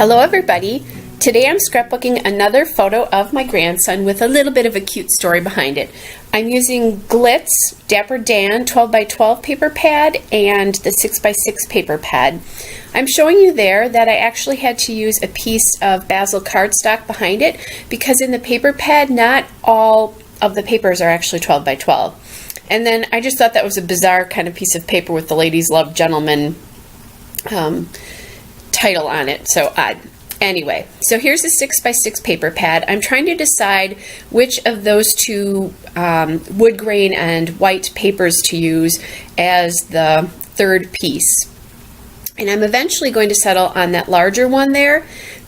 Hello everybody! Today I'm scrapbooking another photo of my grandson with a little bit of a cute story behind it. I'm using Glitz Dapper Dan 12x12 paper pad and the 6x6 paper pad. I'm showing you there that I actually had to use a piece of basil cardstock behind it because in the paper pad not all of the papers are actually 12x12. And then I just thought that was a bizarre kind of piece of paper with the Ladies Love Gentlemen title on it, so odd. Anyway, so here's a 6x6 paper pad. I'm trying to decide which of those two wood grain and white papers to use as the third piece. And I'm eventually going to settle on that larger one there.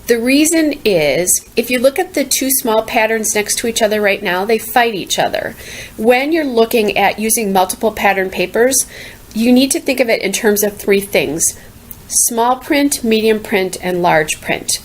The reason is, if you look at the two small patterns next to each other right now, they fight each other. When you're looking at using multiple pattern papers, you need to think of it in terms of three things: small print, medium print, and large print.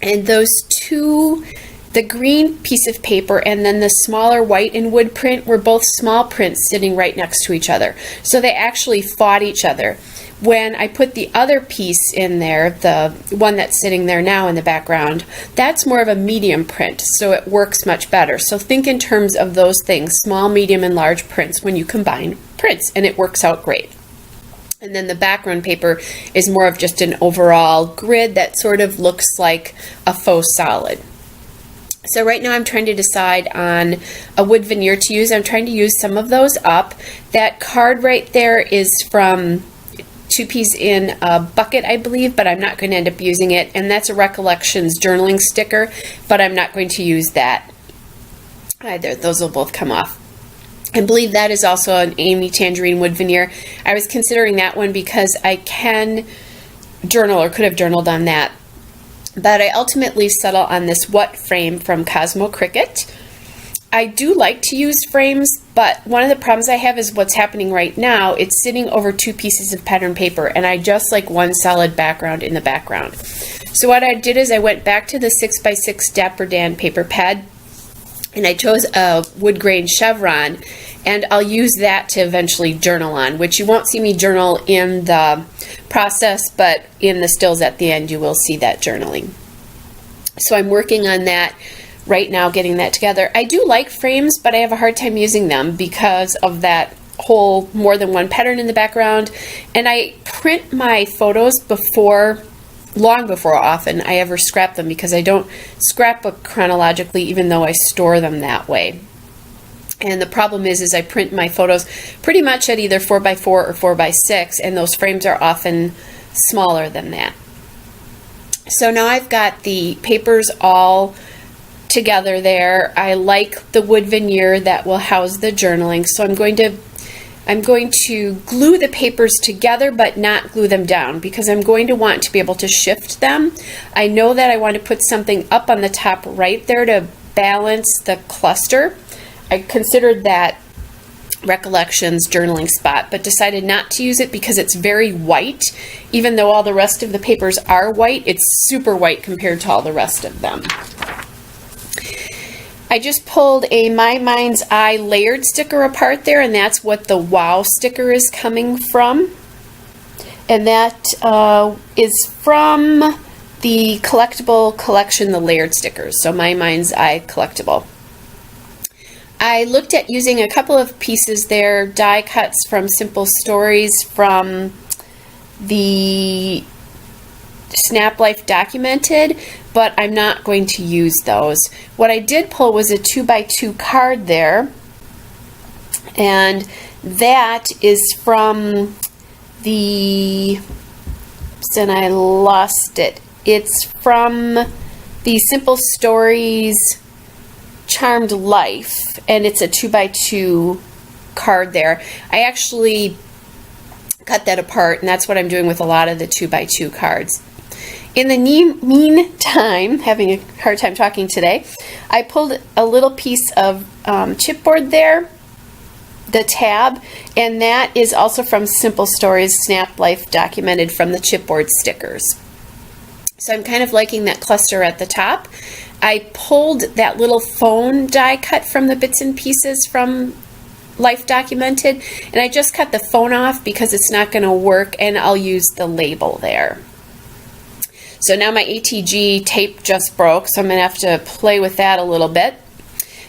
And those two, the green piece of paper and then the smaller white and wood print, were both small prints sitting right next to each other. So they actually fought each other. When I put the other piece in there, the one that's sitting there now in the background, that's more of a medium print, so it works much better. So think in terms of those things, small, medium, and large prints when you combine prints, and it works out great. And then the background paper is more of just an overall grid that sort of looks like a faux solid. So right now I'm trying to decide on a wood veneer to use. I'm trying to use some of those up. That card right there is from Two Peas in a Bucket, I believe, but I'm not going to end up using it. And that's a Recollections journaling sticker, but I'm not going to use that either. Those will both come off. I believe that is also an Amy Tangerine wood veneer. I was considering that one because I can journal, or could have journaled on that. But I ultimately settle on this What frame from Cosmo Cricket. I do like to use frames, but one of the problems I have is what's happening right now. It's sitting over two pieces of pattern paper, and I just like one solid background in the background. So what I did is I went back to the 6x6 Dapper Dan paper pad, and I chose a wood grain chevron, and I'll use that to eventually journal on, which you won't see me journal in the process, but in the stills at the end you will see that journaling. So I'm working on that right now, getting that together. I do like frames, but I have a hard time using them because of that whole more than one pattern in the background, and I print my photos long before often I ever scrap them, because I don't scrapbook chronologically, even though I store them that way. And the problem is I print my photos pretty much at either 4x4 or 4x6, and those frames are often smaller than that. So now I've got the papers all together there. I like the wood veneer that will house the journaling, so I'm going to glue the papers together but not glue them down, because I'm going to want to be able to shift them. I know that I want to put something up on the top right there to balance the cluster. I considered that Recollections journaling spot, but decided not to use it because it's very white. Even though all the rest of the papers are white, it's super white compared to all the rest of them. I just pulled a My Mind's Eye layered sticker apart there, and that's what the Wow sticker is coming from. And that is from the collectible collection, the layered stickers, so My Mind's Eye collectible. I looked at using a couple of pieces there, die cuts from Simple Stories from the Snap Life Documented, but I'm not going to use those. What I did pull was a 2x2 card there, and that is from and I lost it. It's from the Simple Stories Charmed Life, and it's a 2x2 card there. I actually cut that apart, and that's what I'm doing with a lot of the 2x2 cards. In the meantime, having a hard time talking today, I pulled a little piece of chipboard there, the tab, and that is also from Simple Stories Snap Life Documented from the chipboard stickers. So I'm kind of liking that cluster at the top. I pulled that little phone die cut from the bits and pieces from Life Documented, and I just cut the phone off because it's not going to work, and I'll use the label there. So now my ATG tape just broke, so I'm going to have to play with that a little bit.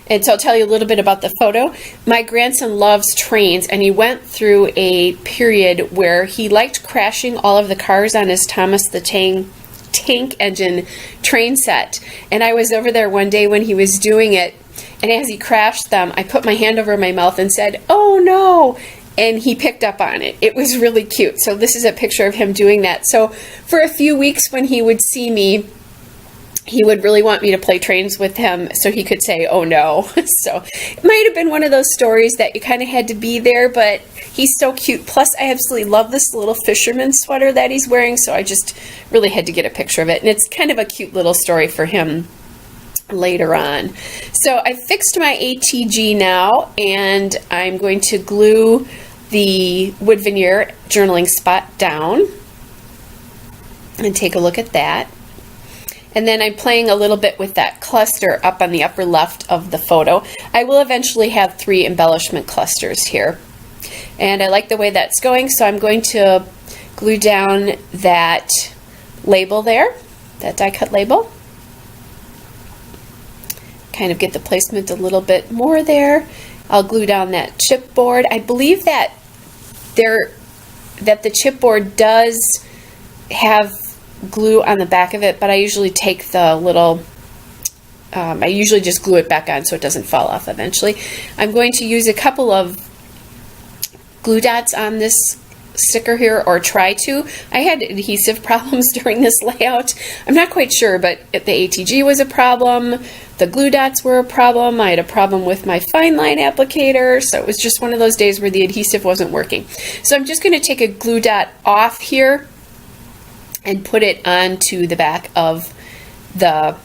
And so I'll tell you a little bit about the photo. My grandson loves trains, and he went through a period where he liked crashing all of the cars on his Thomas the Tank Engine train set. And I was over there one day when he was doing it, and as he crashed them, I put my hand over my mouth and said, "Oh no!" And he picked up on it. It was really cute. So this is a picture of him doing that. So for a few weeks when he would see me, he would really want me to play trains with him so he could say, "Oh no." So it might have been one of those stories that you kind of had to be there, but he's so cute. Plus, I absolutely love this little fisherman sweater that he's wearing, so I just really had to get a picture of it. And it's kind of a cute little story for him later on. So I fixed my ATG now, and I'm going to glue the wood veneer journaling spot down and take a look at that. And then I'm playing a little bit with that cluster up on the upper left of the photo. I will eventually have 3 embellishment clusters here. And I like the way that's going, so I'm going to glue down that label there, that die cut label. Kind of get the placement a little bit more there. I'll glue down that chipboard. I believe that the chipboard does have glue on the back of it, but I usually take the little, I usually just glue it back on so it doesn't fall off eventually. I'm going to use a couple of glue dots on this sticker here, or try to. I had adhesive problems during this layout. I'm not quite sure, but the ATG was a problem. The glue dots were a problem. I had a problem with my fine line applicator, so it was just one of those days where the adhesive wasn't working. So I'm just going to take a glue dot off here and put it onto the back of the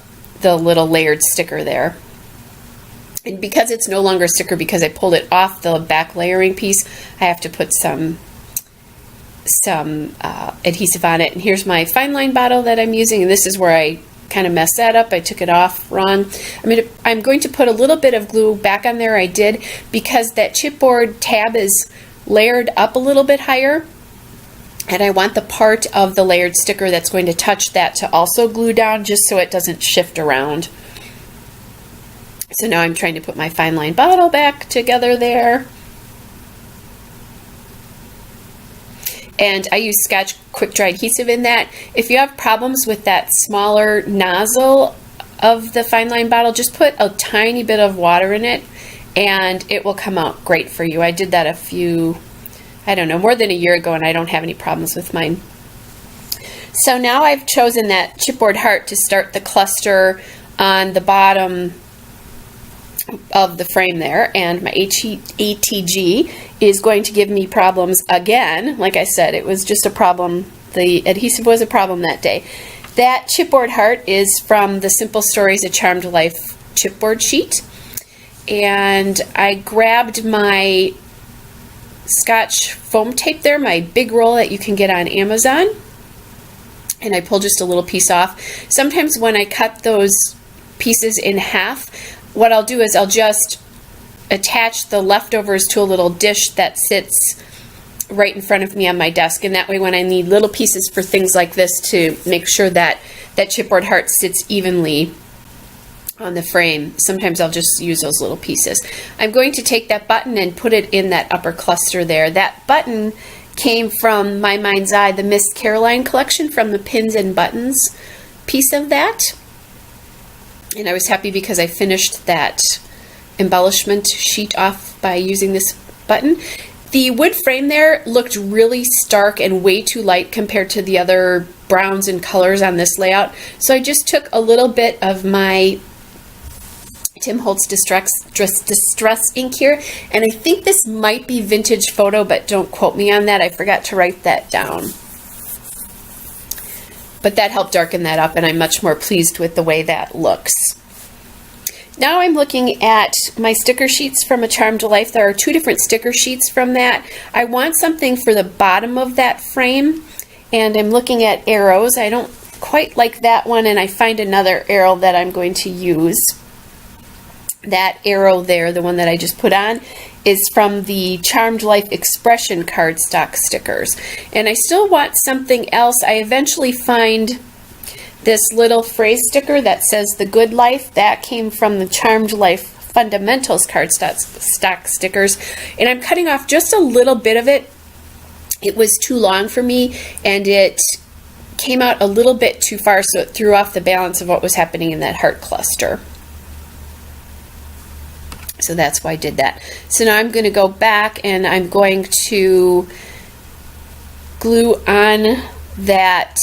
little layered sticker there. And because it's no longer a sticker, because I pulled it off the back layering piece, I have to put some adhesive on it. And here's my fine line bottle that I'm using, and this is where I kind of messed that up. I took it off wrong. I'm going to put a little bit of glue back on there. I did, because that chipboard tab is layered up a little bit higher, and I want the part of the layered sticker that's going to touch that to also glue down, just so it doesn't shift around. So now I'm trying to put my fine line bottle back together there. And I use Scotch quick dry adhesive in that. If you have problems with that smaller nozzle of the fine line bottle, just put a tiny bit of water in it and it will come out great for you. I did that more than a year ago, and I don't have any problems with mine. So now I've chosen that chipboard heart to start the cluster on the bottom of the frame there, and my ATG is going to give me problems again. Like I said, it was just a problem. The adhesive was a problem that day. That chipboard heart is from the Simple Stories A Charmed Life chipboard sheet, and I grabbed my Scotch foam tape there, my big roll that you can get on Amazon, and I pulled just a little piece off. Sometimes when I cut those pieces in half, what I'll do is I'll just attach the leftovers to a little dish that sits right in front of me on my desk, and that way when I need little pieces for things like this to make sure that that chipboard heart sits evenly on the frame, sometimes I'll just use those little pieces. I'm going to take that button and put it in that upper cluster there. That button came from My Mind's Eye, the Miss Caroline collection, from the pins and buttons piece of that. And I was happy because I finished that embellishment sheet off by using this button. The wood frame there looked really stark and way too light compared to the other browns and colors on this layout. So I just took a little bit of my Tim Holtz Distress ink here, and I think this might be Vintage Photo, but don't quote me on that. I forgot to write that down. But that helped darken that up, and I'm much more pleased with the way that looks. Now I'm looking at my sticker sheets from A Charmed Life. There are 2 different sticker sheets from that. I want something for the bottom of that frame, and I'm looking at arrows. I don't quite like that one, and I find another arrow that I'm going to use. That arrow there, the one that I just put on, is from the Charmed Life Expression cardstock stickers. And I still want something else. I eventually find This little phrase sticker that says "The Good Life," that came from the Charmed Life Fundamentals cardstock stickers, and I'm cutting off just a little bit of it. It was too long for me, and it came out a little bit too far, so it threw off the balance of what was happening in that heart cluster. So that's why I did that. So now I'm going to go back and I'm going to glue on that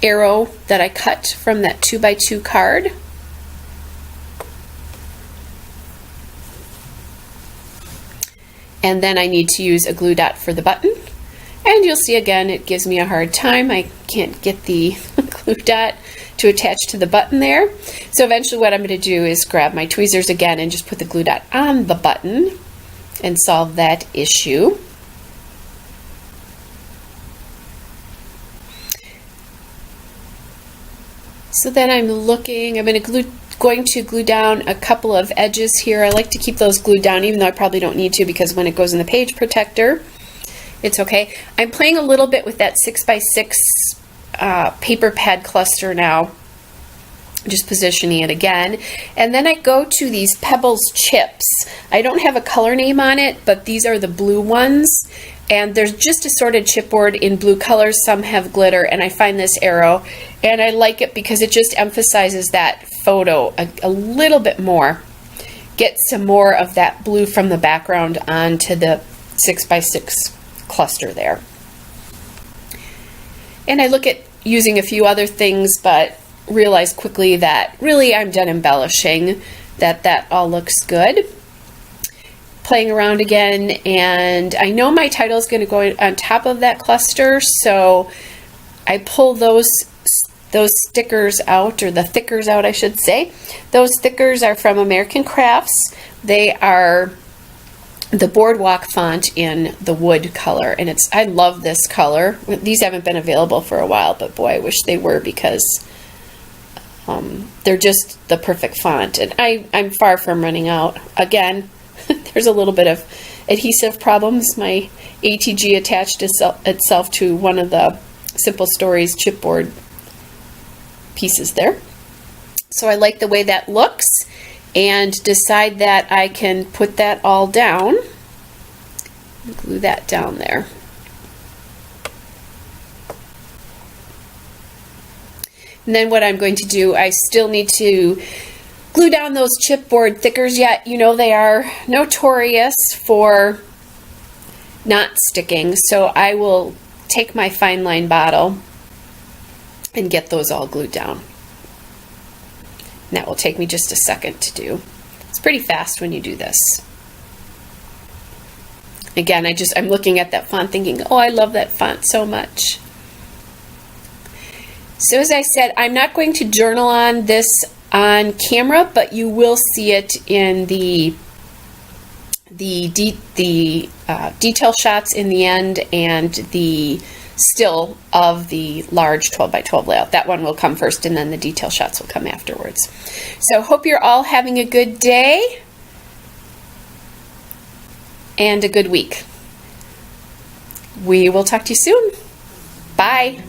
arrow that I cut from that 2x2 card. And then I need to use a glue dot for the button. And you'll see again, it gives me a hard time. I can't get the glue dot to attach to the button there. So eventually what I'm going to do is grab my tweezers again and just put the glue dot on the button and solve that issue. So then I'm going to glue down a couple of edges here. I like to keep those glued down even though I probably don't need to, because when it goes in the page protector, it's okay. I'm playing a little bit with that 6x6 paper pad cluster now, just positioning it again. And then I go to these Pebbles chips. I don't have a color name on it, but these are the blue ones. And there's just assorted chipboard in blue colors. Some have glitter, and I find this arrow, and I like it because it just emphasizes that photo a little bit more. Get some more of that blue from the background onto the 6x6 cluster there. And I look at using a few other things, but realize quickly that really I'm done embellishing, that all looks good. Playing around again, and I know my title is going to go on top of that cluster, so I pull those stickers out, or the thickers out I should say. Those thickers are from American Crafts. They are the Boardwalk font in the wood color, and I love this color. These haven't been available for a while, but boy, I wish they were, because they're just the perfect font, and I'm far from running out. Again, there's a little bit of adhesive problems. My ATG attached itself to one of the Simple Stories chipboard pieces there. So I like the way that looks, and decide that I can put that all down. Glue that down there. And then what I'm going to do, I still need to glue down those chipboard thickers yet. You know, they are notorious for not sticking, so I will take my fine line bottle and get those all glued down. And that will take me just a second to do. It's pretty fast when you do this. Again, I'm looking at that font thinking, oh, I love that font so much. So as I said, I'm not going to journal on this on camera, but you will see it in the detail shots in the end, and the still of the large 12x12 layout. That one will come first, and then the detail shots will come afterwards. So hope you're all having a good day and a good week. We will talk to you soon. Bye.